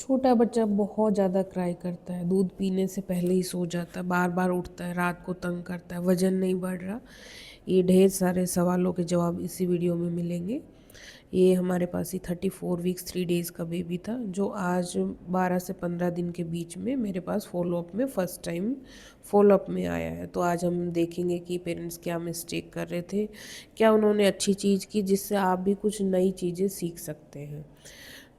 छोटा बच्चा बहुत ज़्यादा क्राई करता है, दूध पीने से पहले ही सो जाता है, बार बार उठता है, रात को तंग करता है, वज़न नहीं बढ़ रहा। ये ढेर सारे सवालों के जवाब इसी वीडियो में मिलेंगे। ये हमारे पास ही 34 वीक्स 3 डेज़ का बेबी था, जो आज 12 से 15 दिन के बीच में मेरे पास फ़ॉलोअप में फ़र्स्ट टाइम फ़ॉलोअप में आया है। तो आज हम देखेंगे कि पेरेंट्स क्या मिस्टेक कर रहे थे, क्या उन्होंने अच्छी चीज़ की जिससे आप भी कुछ नई चीज़ें सीख सकते हैं।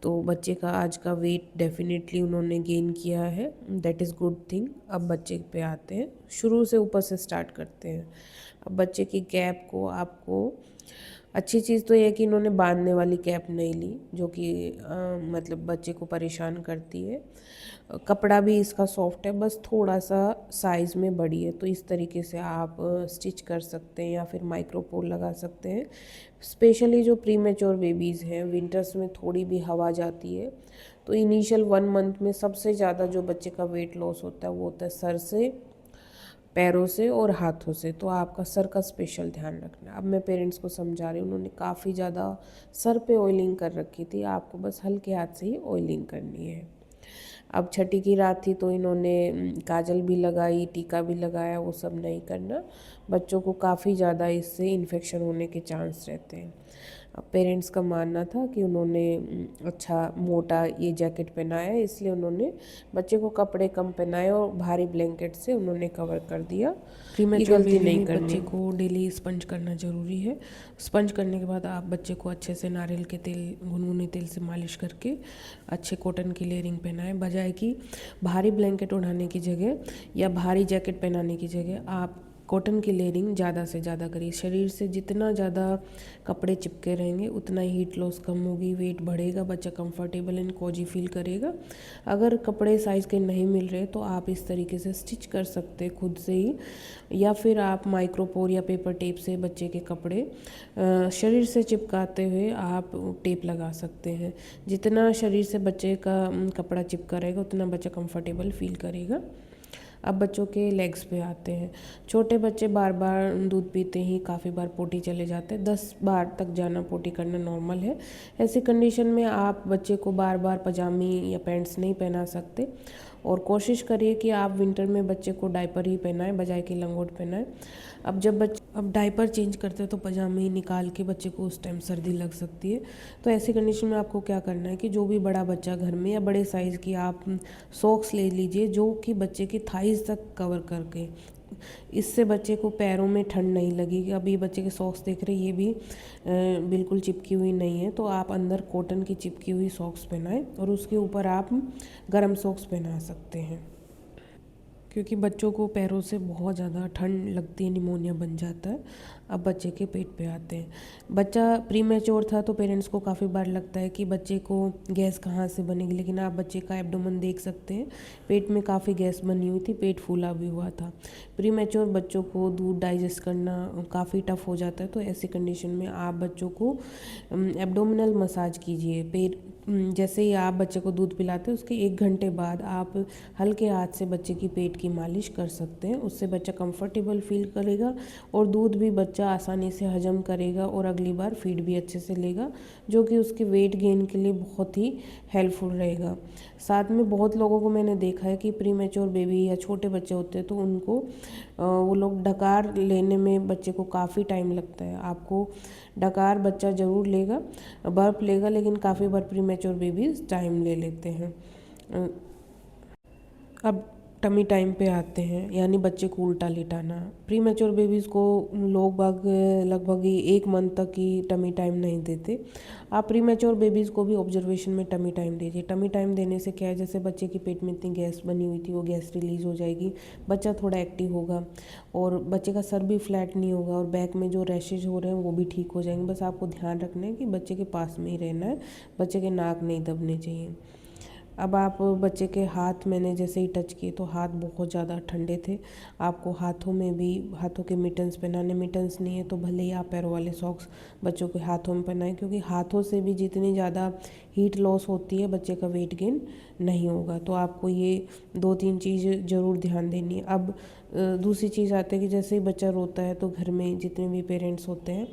तो बच्चे का आज का वेट डेफिनेटली उन्होंने गेन किया है, दैट इज़ गुड थिंग। अब बच्चे पे आते हैं, शुरू से ऊपर से स्टार्ट करते हैं। अब बच्चे की कैप को आपको, अच्छी चीज़ तो ये है कि इन्होंने बांधने वाली कैप नहीं ली, जो कि मतलब बच्चे को परेशान करती है। कपड़ा भी इसका सॉफ्ट है, बस थोड़ा सा साइज़ में बड़ी है, तो इस तरीके से आप स्टिच कर सकते हैं या फिर माइक्रोपोल लगा सकते हैं। स्पेशली जो प्रीमेच्योर बेबीज़ हैं, विंटर्स में थोड़ी भी हवा जाती है, तो इनिशियल 1 मंथ में सबसे ज़्यादा जो बच्चे का वेट लॉस होता है वो होता है सर से, पैरों से और हाथों से। तो आपका सर का स्पेशल ध्यान रखना। अब मैं पेरेंट्स को समझा रही हूँ, उन्होंने काफ़ी ज़्यादा सर पे ऑयलिंग कर रखी थी, आपको बस हल्के हाथ से ही ऑयलिंग करनी है। अब छठी की रात थी तो इन्होंने काजल भी लगाई, टीका भी लगाया, वो सब नहीं करना। बच्चों को काफ़ी ज़्यादा इससे इन्फेक्शन होने के चांस रहते हैं। अब पेरेंट्स का मानना था कि उन्होंने अच्छा मोटा ये जैकेट पहनाया है, इसलिए उन्होंने बच्चे को कपड़े कम पहनाए और भारी ब्लैंकेट से उन्होंने कवर कर दिया। ये गलती नहीं करनी। बच्चे को डेली स्पंज करना ज़रूरी है। स्पंज करने के बाद आप बच्चे को अच्छे से नारियल के तेल, गुनगुने तेल से मालिश करके अच्छे कॉटन की लेयरिंग पहनाएं। बजाय कि भारी ब्लैंकेट ओढ़ाने की जगह या भारी जैकेट पहनाने की जगह आप कॉटन की लेयरिंग ज़्यादा से ज़्यादा करिए। शरीर से जितना ज़्यादा कपड़े चिपके रहेंगे उतना ही हीट लॉस कम होगी, वेट बढ़ेगा, बच्चा कंफर्टेबल एंड कोजी फील करेगा। अगर कपड़े साइज़ के नहीं मिल रहे तो आप इस तरीके से स्टिच कर सकते हैं खुद से ही, या फिर आप माइक्रोपोर या पेपर टेप से बच्चे के कपड़े शरीर से चिपकाते हुए आप टेप लगा सकते हैं। जितना शरीर से बच्चे का कपड़ा चिपका रहेगा उतना बच्चा कंफर्टेबल फील करेगा। अब बच्चों के लेग्स पे आते हैं। छोटे बच्चे बार बार दूध पीते ही काफ़ी बार पोटी चले जाते हैं, 10 बार तक जाना पोटी करना नॉर्मल है। ऐसी कंडीशन में आप बच्चे को बार बार पजामी या पैंट्स नहीं पहना सकते, और कोशिश करिए कि आप विंटर में बच्चे को डायपर ही पहनाएं बजाय कि लंगोट पहनाएं। अब डायपर चेंज करते हैं तो पजामे ही निकाल के बच्चे को उस टाइम सर्दी लग सकती है। तो ऐसी कंडीशन में आपको क्या करना है कि जो भी बड़ा बच्चा घर में या बड़े साइज़ की आप सॉक्स ले लीजिए, जो कि बच्चे की थाइज़ तक कवर करके, इससे बच्चे को पैरों में ठंड नहीं लगेगी। अभी बच्चे के सॉक्स देख रहे हैं, ये भी बिल्कुल चिपकी हुई नहीं है, तो आप अंदर कॉटन की चिपकी हुई सॉक्स पहनाएं और उसके ऊपर आप गर्म सॉक्स पहना सकते हैं, क्योंकि बच्चों को पैरों से बहुत ज़्यादा ठंड लगती है, निमोनिया बन जाता है। अब बच्चे के पेट पे आते हैं। बच्चा प्री मैच्योर था तो पेरेंट्स को काफ़ी बार लगता है कि बच्चे को गैस कहाँ से बनेगी, लेकिन आप बच्चे का एब्डोमेन देख सकते हैं, पेट में काफ़ी गैस बनी हुई थी, पेट फूला भी हुआ था। प्री मैच्योर बच्चों को दूध डाइजेस्ट करना काफ़ी टफ हो जाता है, तो ऐसी कंडीशन में आप बच्चों को एब्डोमिनल मसाज कीजिए। पेट जैसे ही आप बच्चे को दूध पिलाते हैं उसके 1 घंटे बाद आप हल्के हाथ से बच्चे की पेट की मालिश कर सकते हैं। उससे बच्चा कंफर्टेबल फील करेगा और दूध भी बच्चा आसानी से हजम करेगा और अगली बार फीड भी अच्छे से लेगा, जो कि उसके वेट गेन के लिए बहुत ही हेल्पफुल रहेगा। साथ में बहुत लोगों को मैंने देखा है कि प्री मैच्योर बेबी या छोटे बच्चे होते हैं तो उनको वो लोग डकार लेने में बच्चे को काफ़ी टाइम लगता है। आपको डकार बच्चा ज़रूर लेगा, बर्प लेगा, लेकिन काफ़ी बार प्री मैच्योर बेबीज़ टाइम ले लेते हैं। अब टमी टाइम पे आते हैं, यानी बच्चे को उल्टा लिटाना। प्री मैच्योर बेबीज़ को लोग बाग लगभग 1 मंथ तक ही टमी टाइम नहीं देते। आप प्री मैच्योर बेबीज़ को भी ऑब्जर्वेशन में टमी टाइम दीजिए। टमी टाइम देने से क्या है, जैसे बच्चे के पेट में इतनी गैस बनी हुई थी वो गैस रिलीज़ हो जाएगी, बच्चा थोड़ा एक्टिव होगा और बच्चे का सर भी फ्लैट नहीं होगा और बैक में जो रैशेज हो रहे हैं वो भी ठीक हो जाएंगे। बस आपको ध्यान रखना है कि बच्चे के पास में ही रहना है, बच्चे के नाक नहीं दबने चाहिए। अब आप बच्चे के हाथ, मैंने जैसे ही टच किए तो हाथ बहुत ज़्यादा ठंडे थे। आपको हाथों में भी, हाथों के मिटन्स पहनाने, मिटन्स नहीं है तो भले ही आप पैरों वाले सॉक्स बच्चों के हाथों में पहनाएं, क्योंकि हाथों से भी जितनी ज़्यादा हीट लॉस होती है बच्चे का वेट गेन नहीं होगा। तो आपको ये 2-3 चीज़ ज़रूर ध्यान देनी है। अब दूसरी चीज़ आती है कि जैसे ही बच्चा रोता है तो घर में जितने भी पेरेंट्स होते हैं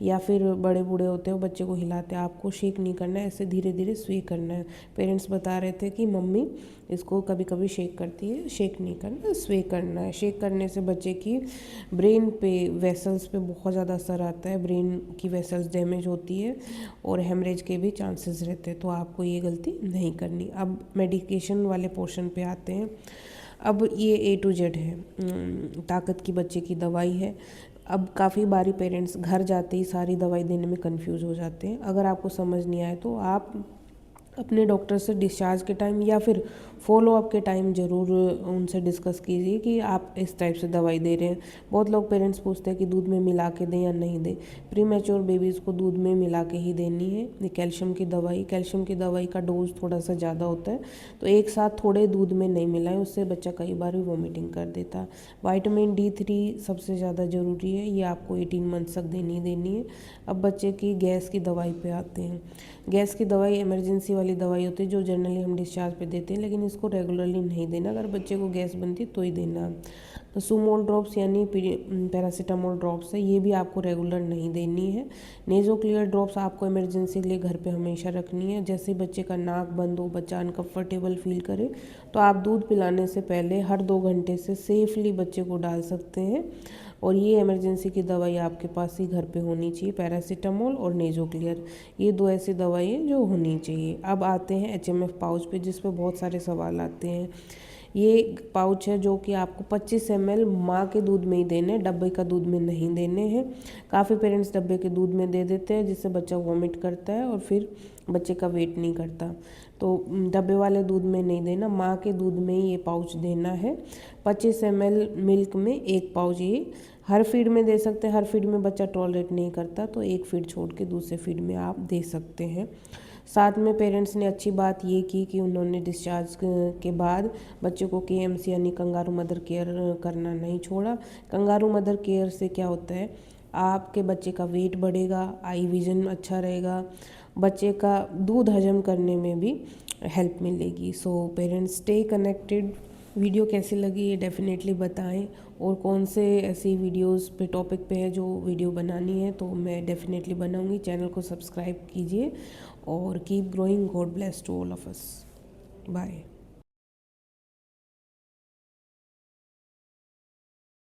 या फिर बड़े बूढ़े होते हैं वो बच्चे को हिलाते हैं, आपको शेक नहीं करना है, ऐसे धीरे धीरे स्वे करना है। पेरेंट्स बता रहे रहे थे कि मम्मी इसको कभी कभी शेक करती है, शेक नहीं करना, स्वे करना है। शेक करने से बच्चे की ब्रेन पे, वेसल्स पे बहुत ज़्यादा असर आता है, ब्रेन की वेसल्स डैमेज होती है और हेमरेज के भी चांसेस रहते हैं, तो आपको ये गलती नहीं करनी। अब मेडिकेशन वाले पोर्शन पे आते हैं। अब ये A to Z है, ताकत की बच्चे की दवाई है। अब काफ़ी बारी पेरेंट्स घर जाते ही सारी दवाई देने में कंफ्यूज हो जाते हैं। अगर आपको समझ नहीं आए तो आप अपने डॉक्टर से डिस्चार्ज के टाइम या फिर फॉलोअप के टाइम ज़रूर उनसे डिस्कस कीजिए कि आप इस टाइप से दवाई दे रहे हैं। बहुत लोग पेरेंट्स पूछते हैं कि दूध में मिला के दें या नहीं दें। प्री मैच्योर बेबीज़ को दूध में मिला के ही देनी है। ये कैल्शियम की दवाई का डोज थोड़ा सा ज़्यादा होता है, तो एक साथ थोड़े दूध में नहीं मिलाएं, उससे बच्चा कई बार वॉमिटिंग कर देता है। विटामिन D3 सबसे ज़्यादा ज़रूरी है, ये आपको 18 मंथ्स तक देनी है। अब बच्चे की गैस की दवाई पे आते हैं। गैस की दवाई इमरजेंसी वाली दवाई होती है जो जनरली हम डिस्चार्ज पे देते हैं, लेकिन इसको रेगुलरली नहीं देना। अगर बच्चे को गैस बनती है तो ही देना। तो सुमोल ड्रॉप्स यानी पैरासीटामोल ड्रॉप्स है, ये भी आपको रेगुलर नहीं देनी है। नेज़ो क्लियर ड्रॉप्स आपको इमरजेंसी के लिए घर पे हमेशा रखनी है। जैसे बच्चे का नाक बंद हो, बच्चा अनकम्फर्टेबल फील करे, तो आप दूध पिलाने से पहले हर 2 घंटे से सेफली बच्चे को डाल सकते हैं। और ये इमरजेंसी की दवाई आपके पास ही घर पे होनी चाहिए, पैरासीटामोल और नेज़ो क्लियर, ये 2 ऐसी दवाइयाँ जो होनी चाहिए। अब आते हैं HMF पाउच पे, जिस पे बहुत सारे सवाल आते हैं। ये पाउच है जो कि आपको 25 ml माँ के दूध में ही देने, डब्बे का दूध में नहीं देने हैं। काफ़ी पेरेंट्स डब्बे के दूध में दे देते हैं, जिससे बच्चा वॉमिट करता है और फिर बच्चे का वेट नहीं करता। तो डब्बे वाले दूध में नहीं देना, माँ के दूध में ही ये पाउच देना है। 25 ml मिल्क में एक पाउच, ये हर फीड में दे सकते हैं। हर फीड में बच्चा टॉलरेट नहीं करता, तो एक फीड छोड़ के दूसरे फीड में आप दे सकते हैं। साथ में पेरेंट्स ने अच्छी बात ये की कि उन्होंने डिस्चार्ज के बाद बच्चे को KMC यानी कंगारू मदर केयर करना नहीं छोड़ा। कंगारू मदर केयर से क्या होता है, आपके बच्चे का वेट बढ़ेगा, आई विजन अच्छा रहेगा, बच्चे का दूध हजम करने में भी हेल्प मिलेगी। So parents stay connected. Video कैसी लगी ये डेफिनेटली बताएं, और कौन से ऐसी वीडियोस पे टॉपिक पे है जो वीडियो बनानी है तो मैं डेफिनेटली बनाऊंगी। चैनल को सब्सक्राइब कीजिए और keep growing. God bless to all of us. Bye.